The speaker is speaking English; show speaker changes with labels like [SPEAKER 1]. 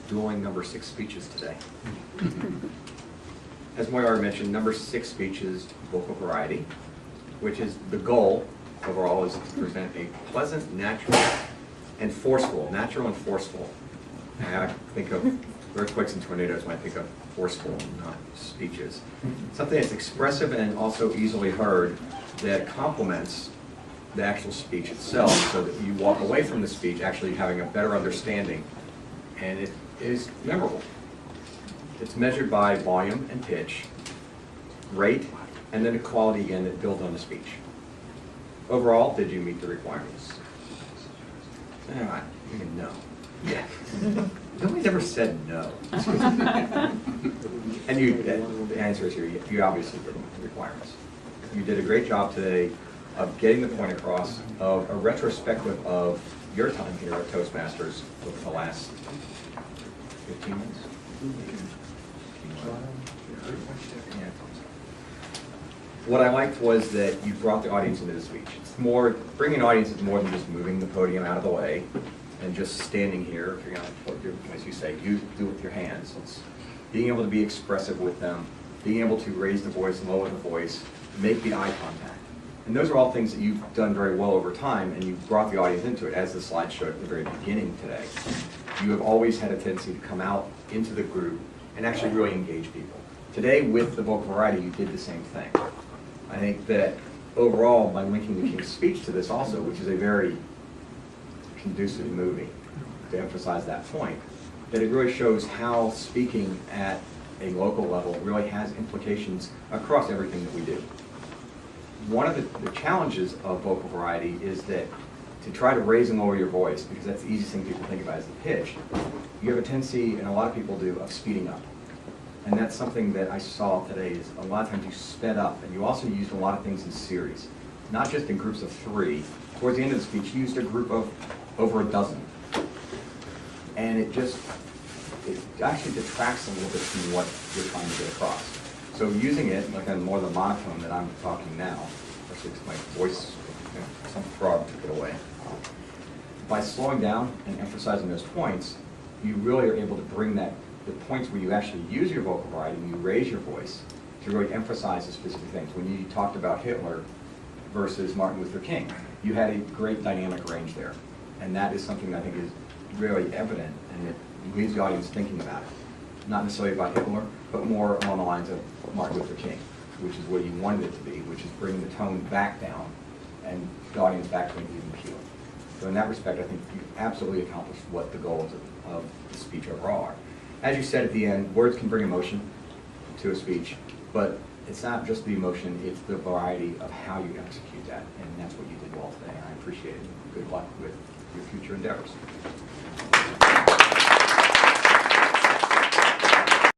[SPEAKER 1] dueling number 6 speeches today. As Moy already mentioned, number 6 speech is vocal variety, which is the goal overall is to present a pleasant, natural, and forceful. Natural and forceful. I think of earthquakes and tornadoes when I think of forceful, not speeches. Something that's expressive and also easily heard that complements the actual speech itself, so that you walk away from the speech actually having a better understanding, and it is memorable. It's measured by volume and pitch, rate, and then the quality again that builds on the speech. Overall, did you meet the requirements? Even no. Yeah. Nobody's ever said no. And the answer is here, you obviously did meet the requirements. You did a great job today of getting the point across of a retrospective of your time here at Toastmasters over the last 15 months. What I liked was that you brought the audience into the speech. It's more, bringing an audience is more than just moving the podium out of the way and just standing here, figuring out what your, as you say, you do with your hands. It's being able to be expressive with them, being able to raise the voice, lower the voice, make the eye contact. And those are all things that you've done very well over time, and you've brought the audience into it, as the slide showed at the very beginning today. You have always had a tendency to come out into the group and actually really engage people. Today, with the vocal variety, you did the same thing. I think that overall, by linking the King's speech to this also, which is a very conducive movie, to emphasize that point, that it really shows how speaking at a local level really has implications across everything that we do. One of the challenges of vocal variety is that to try to raise and lower your voice, because that's the easiest thing people think about is the pitch, you have a tendency, and a lot of people do, of speeding up. And that's something that I saw today is a lot of times you sped up, and you also used a lot of things in series, not just in groups of 3. Towards the end of the speech, you used a group of over a dozen. And it actually detracts a little bit from what you're trying to get across. So using it, like on more the monotone that I'm talking now, especially because my voice, some frog took it away. By slowing down and emphasizing those points, you really are able to bring the points where you actually use your vocal variety and you raise your voice to really emphasize the specific things. When you talked about Hitler versus Martin Luther King, you had a great dynamic range there. And that is something that I think is really evident, and it leaves the audience thinking about it. Not necessarily about Hitler, but more along the lines of Martin Luther King, which is what you wanted it to be, which is bringing the tone back down and the audience back to an even keel. So in that respect, I think you've absolutely accomplished what the goals of the speech overall are. As you said at the end, words can bring emotion to a speech, but it's not just the emotion, it's the variety of how you execute that, and that's what you did well today, and I appreciate it. Good luck with your future endeavors.